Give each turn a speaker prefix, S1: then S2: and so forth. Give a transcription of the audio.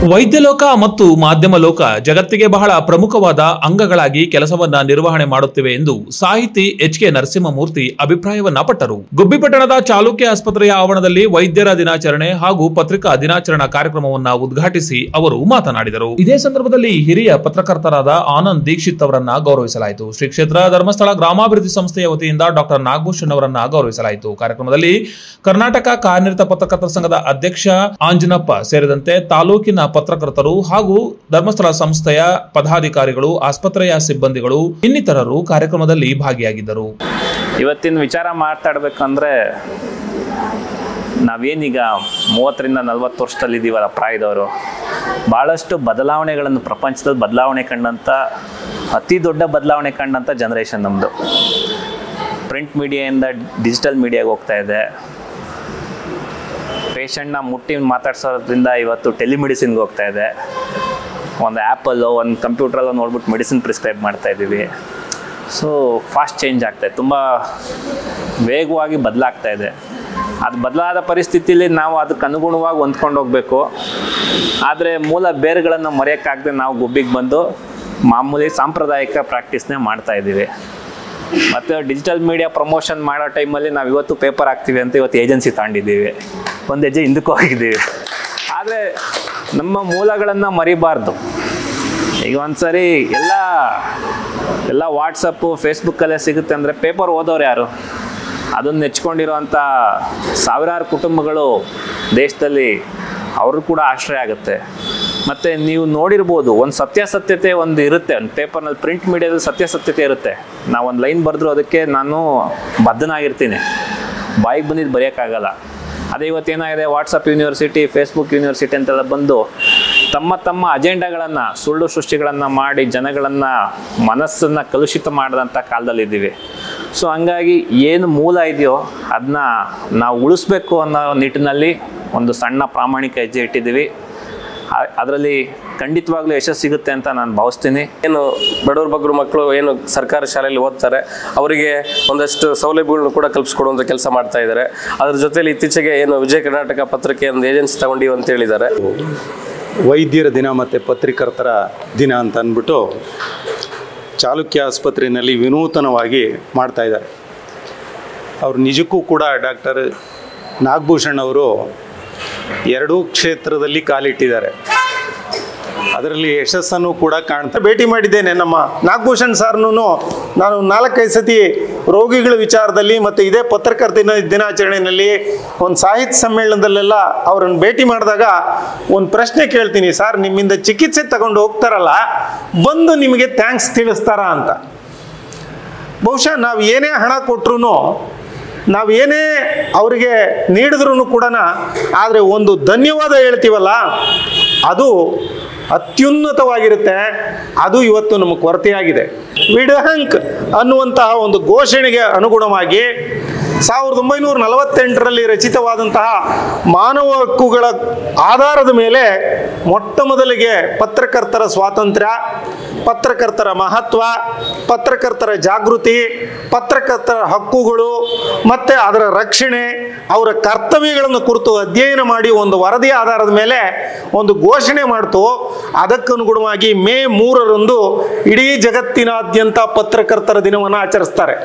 S1: ವೈದ್ಯ ಲೋಕ ಮತ್ತು ಮಾಧ್ಯಮ ಲೋಕ ಜಗತ್ತಿಗೆ ಬಹಳ ಪ್ರಮುಖವಾದ ಅಂಗಗಳಾಗಿ ಕೆಲಸವನ್ನ ನಿರ್ವಹಣೆ ಮಾಡುತ್ತಿವೆ ಎಂದು ಸಾಹಿತಿ ಎಚ್.ಕೆ. ನರಸಿಂಹಮೂರ್ತಿ ಅಭಿಪ್ರಾಯವನ್ನ ಪಟ್ಟರು. ಗುಬ್ಬಿಪಟ್ಟಣದ ಚಾಲುಕ್ಯ ಆಸ್ಪತ್ರೆಯ ಆವರಣದಲ್ಲಿ ವೈದ್ಯರ ದಿನಾಚರಣೆ ಹಾಗೂ ಪತ್ರಿಕಾ ದಿನಾಚರಣಾ ಕಾರ್ಯಕ್ರಮವನ್ನ ಉದ್ಘಾಟಿಸಿ ಅವರು ಮಾತನಾಡಿದರು. ಇದೇ ಸಂದರ್ಭದಲ್ಲಿ ಹಿರಿಯ ಪತ್ರಕರ್ತರಾದ ಆನಂದ್ ದೀಕ್ಷಿತ್ ಅವರನ್ನ ಗೌರವಿಸಲಾಯಿತು. ಶ್ರೀ ಕ್ಷೇತ್ರ ಧರ್ಮಸ್ಥಳ ಗ್ರಾಮಾಭಿವೃದ್ಧಿ ಸಂಸ್ಥೆಯ ವತಿಯಿಂದ ಡಾಕ್ಟರ್ ನಾಗಭೂಷಣ್ ಅವರನ್ನ ಗೌರವಿಸಲಾಯಿತು. ಕಾರ್ಯಕ್ರಮದಲ್ಲಿ ಕರ್ನಾಟಕ ಕಾರ್ಯನಿರತ ಪತ್ರಕರ್ತರ ಸಂಘದ ಅಧ್ಯಕ್ಷ ಆಂಜನಪ್ಪ ಸೇರಿದಂತೆ ತಾಲೂಕಿನ ಪತ್ರಕರ್ತರು ಹಾಗೂ ಧರ್ಮಸ್ಥಳ ಸಂಸ್ಥೆಯ ಪದಾಧಿಕಾರಿಗಳು, ಆಸ್ಪತ್ರೆಯ ಸಿಬ್ಬಂದಿಗಳು ಇನ್ನಿತರರು ಕಾರ್ಯಕ್ರಮದಲ್ಲಿ ಭಾಗಿಯಾಗಿದ್ದರು.
S2: ಇವತ್ತಿನ ವಿಚಾರ ಮಾತಾಡಬೇಕಂದ್ರೆ ನಾವೇನೀಗ 30ರಿಂದ 40 ವರ್ಷದಲ್ಲಿ ಇದ್ದೀವಲ್ಲ ಪ್ರಾಯದವರು, ಭಾಳಷ್ಟು ಬದಲಾವಣೆಗಳನ್ನು ಪ್ರಪಂಚದಲ್ಲಿ ಬದಲಾವಣೆ ಕಂಡಂಥ ಅತಿ ದೊಡ್ಡ ಬದಲಾವಣೆ ಕಂಡಂಥ ಜನ್ರೇಷನ್ ನಮ್ಮದು. ಪ್ರಿಂಟ್ ಮೀಡಿಯಾದಿಂದ ಡಿಜಿಟಲ್ ಮೀಡಿಯಾಗೆ ಹೋಗ್ತಾ ಇದೆ. ಪೇಷಂಟ್ನ ಮುಟ್ಟಿ ಮಾತಾಡ್ಸೋದ್ರಿಂದ ಇವತ್ತು ಟೆಲಿಮೆಡಿಸಿನ್ಗೆ ಹೋಗ್ತಾ ಇದೆ. ಒಂದು ಆ್ಯಪಲ್ಲೋ ಒಂದು ಕಂಪ್ಯೂಟ್ರಲ್ಲೋ ನೋಡ್ಬಿಟ್ಟು ಮೆಡಿಸಿನ್ ಪ್ರಿಸ್ಕ್ರೈಬ್ ಮಾಡ್ತಾ ಇದ್ದೀವಿ. ಸೊ ಫಾಸ್ಟ್ ಚೇಂಜ್ ಆಗ್ತಾಯಿದೆ, ತುಂಬ ವೇಗವಾಗಿ ಬದಲಾಗ್ತಾ ಇದೆ. ಅದು ಬದಲಾದ ಪರಿಸ್ಥಿತಿಯಲ್ಲಿ ನಾವು ಅದಕ್ಕೆ ಅನುಗುಣವಾಗಿ ಹೊಂದ್ಕೊಂಡು ಹೋಗಬೇಕು. ಆದರೆ ಮೂಲ ಬೇರುಗಳನ್ನು ಮರೆಯೋಕ್ಕಾಗದೆ ನಾವು ಗುಬ್ಬಿಗೆ ಬಂದು ಮಾಮೂಲಿ ಸಾಂಪ್ರದಾಯಿಕ ಪ್ರಾಕ್ಟೀಸ್ನೇ ಮಾಡ್ತಾಯಿದ್ದೀವಿ. ಮತ್ತು ಡಿಜಿಟಲ್ ಮೀಡಿಯಾ ಪ್ರಮೋಷನ್ ಮಾಡೋ ಟೈಮಲ್ಲಿ ನಾವು ಇವತ್ತು ಪೇಪರ್ ಹಾಕ್ತೀವಿ ಅಂತ ಇವತ್ತು ಏಜೆನ್ಸಿ ತಗೊಂಡಿದ್ದೀವಿ, ಒಂದು ಹೆಜ್ಜೆ ಹಿಂದಕ್ಕೂ ಹೋಗಿದ್ದೀವಿ. ಆದರೆ ನಮ್ಮ ಮೂಲಗಳನ್ನು ಮರಿಬಾರ್ದು. ಈಗ ಒಂದು ಸರಿ ಎಲ್ಲ ವಾಟ್ಸಪ್ಪು ಫೇಸ್ಬುಕ್ಕಲ್ಲೇ ಸಿಗುತ್ತೆ ಅಂದರೆ ಪೇಪರ್ ಓದೋರು ಯಾರು? ಅದನ್ನು ನೆಚ್ಕೊಂಡಿರೋಂಥ ಸಾವಿರಾರು ಕುಟುಂಬಗಳು ದೇಶದಲ್ಲಿ ಅವರು ಕೂಡ ಆಶ್ರಯ ಆಗುತ್ತೆ. ಮತ್ತು ನೀವು ನೋಡಿರ್ಬೋದು, ಒಂದು ಸತ್ಯಾಸತ್ಯತೆ ಒಂದು ಇರುತ್ತೆ. ಒಂದು ಪೇಪರ್ನಲ್ಲಿ ಪ್ರಿಂಟ್ ಮೀಡಿಯಾದಲ್ಲಿ ಸತ್ಯಾಸತ್ಯತೆ ಇರುತ್ತೆ. ನಾವು ಒಂದು ಲೈನ್ ಬರೆದ್ರು ಅದಕ್ಕೆ ನಾನು ಬದ್ಧನಾಗಿರ್ತೀನಿ, ಬಾಯಿಗೆ ಬಂದಿದ್ದು ಬರೆಯೋಕ್ಕಾಗಲ್ಲ. ಅದೇ ಇವತ್ತೇನಾಗಿದೆ, ವಾಟ್ಸಪ್ ಯೂನಿವರ್ಸಿಟಿ, ಫೇಸ್ಬುಕ್ ಯೂನಿವರ್ಸಿಟಿ ಅಂತೆಲ್ಲ ಬಂದು ತಮ್ಮ ಅಜೆಂಡಾಗಳನ್ನು, ಸುಳ್ಳು ಸೃಷ್ಟಿಗಳನ್ನು ಮಾಡಿ ಜನಗಳನ್ನು ಮನಸ್ಸನ್ನು ಕಲುಷಿತ ಮಾಡಿದಂಥ ಕಾಲದಲ್ಲಿದ್ದೀವಿ. ಸೊ ಹಂಗಾಗಿ ಏನು ಮೂಲ ಇದೆಯೋ ಅದನ್ನ ನಾವು ಉಳಿಸ್ಬೇಕು ಅನ್ನೋ ನಿಟ್ಟಿನಲ್ಲಿ ಒಂದು ಸಣ್ಣ ಪ್ರಾಮಾಣಿಕ ಹೆಜ್ಜೆ ಇಟ್ಟಿದ್ದೀವಿ. ಅದರಲ್ಲಿ ಖಂಡಿತವಾಗ್ಲೂ ಯಶಸ್ಸು ಸಿಗುತ್ತೆ ಅಂತ ನಾನು ಭಾವಿಸ್ತೀನಿ.
S3: ಏನು ಬಡವ್ರ ಬಗ್ಗರು ಮಕ್ಕಳು ಏನು ಸರ್ಕಾರಿ ಶಾಲೆಯಲ್ಲಿ ಓದ್ತಾರೆ, ಅವರಿಗೆ ಒಂದಷ್ಟು ಸೌಲಭ್ಯಗಳನ್ನು ಕೂಡ ಕಲ್ಪಿಸ್ಕೊಡುವಂಥ ಕೆಲಸ ಮಾಡ್ತಾ ಇದ್ದಾರೆ. ಅದ್ರ ಜೊತೆಲಿ ಇತ್ತೀಚೆಗೆ ಏನು ವಿಜಯ ಕರ್ನಾಟಕ ಪತ್ರಿಕೆ ಒಂದು ಏಜೆನ್ಸಿ ತಗೊಂಡಿವಿ ಅಂತ ಹೇಳಿದ್ದಾರೆ.
S4: ವೈದ್ಯರ ದಿನ ಮತ್ತು ಪತ್ರಕರ್ತರ ದಿನ ಅಂತ ಅಂದ್ಬಿಟ್ಟು ಚಾಲುಕ್ಯ ಆಸ್ಪತ್ರೆಯಲ್ಲಿ ವಿನೂತನವಾಗಿ ಮಾಡ್ತಾಯಿದ್ದಾರೆ. ಅವರು ನಿಜಕ್ಕೂ ಕೂಡ ಡಾಕ್ಟರ್ ನಾಗಭೂಷಣ್ ಅವರು ಎರಡೂ ಕ್ಷೇತ್ರದಲ್ಲಿ ಕಾಲಿಟ್ಟಿದ್ದಾರೆ. ಅದರಲ್ಲಿ ಯಶಸ್ಸನ್ನು ಕೂಡ ಕಾಣ್ತಾ ಭೇಟಿ ಮಾಡಿದ್ದೇನೆ ನಮ್ಮ ನಾಗಭೂಷಣ್ ಸಾರ್ನೂ. ನಾನು 4-5 ಸತಿ ರೋಗಿಗಳ ವಿಚಾರದಲ್ಲಿ ಮತ್ತು ಇದೇ ಪತ್ರಕರ್ತರ ದಿನಾಚರಣೆಯಲ್ಲಿ ಒಂದು ಸಾಹಿತ್ಯ ಸಮ್ಮೇಳನದಲ್ಲೆಲ್ಲ ಅವರನ್ನು ಭೇಟಿ ಮಾಡಿದಾಗ ಒಂದು ಪ್ರಶ್ನೆ ಕೇಳ್ತೀನಿ, ಸರ್ ನಿಮ್ಮಿಂದ ಚಿಕಿತ್ಸೆ ತಗೊಂಡು ಹೋಗ್ತಾರಲ್ಲ, ಬಂದು ನಿಮಗೆ ಥ್ಯಾಂಕ್ಸ್ ತಿಳಿಸ್ತಾರ ಅಂತ. ಬಹುಶಃ ನಾವು ಏನೇ ಹಣ ಕೊಟ್ಟರು, ನಾವು ಏನೇ ಅವರಿಗೆ ನೀಡಿದ್ರೂ ಕೂಡ, ಆದರೆ ಒಂದು ಧನ್ಯವಾದ ಹೇಳ್ತೀವಲ್ಲ, ಅದು ಅತ್ಯುನ್ನತವಾಗಿರುತ್ತೆ. ಅದು ಇವತ್ತು ನಮಗೆ ಕೊರತೆಯಾಗಿದೆ. ವಿಡಹಂಕ್ ಅನ್ನುವಂತಹ ಒಂದು ಘೋಷಣೆಗೆ ಅನುಗುಣವಾಗಿ 1948ರಲ್ಲಿ ರಚಿತವಾದಂತಹ ಮಾನವ ಹಕ್ಕುಗಳ ಆಧಾರದ ಮೇಲೆ ಮೊಟ್ಟ ಮೊದಲಿಗೆ ಪತ್ರಕರ್ತರ ಸ್ವಾತಂತ್ರ್ಯ, ಪತ್ರಕರ್ತರ ಮಹತ್ವ, ಪತ್ರಕರ್ತರ ಜಾಗೃತಿ, ಪತ್ರಕರ್ತರ ಹಕ್ಕುಗಳು ಮತ್ತು ಅದರ ರಕ್ಷಣೆ, ಅವರ ಕರ್ತವ್ಯಗಳನ್ನು ಕುರಿತು ಅಧ್ಯಯನ ಮಾಡಿ ಒಂದು ವರದಿ ಆಧಾರದ ಮೇಲೆ ಒಂದು ಘೋಷಣೆ ಮಾಡ್ತು. ಅದಕ್ಕನುಗುಣವಾಗಿ ಮೇ 3ರಂದು ಇಡೀ ಜಗತ್ತಿನಾದ್ಯಂತ ಪತ್ರಕರ್ತರ ದಿನವನ್ನು ಆಚರಿಸ್ತಾರೆ.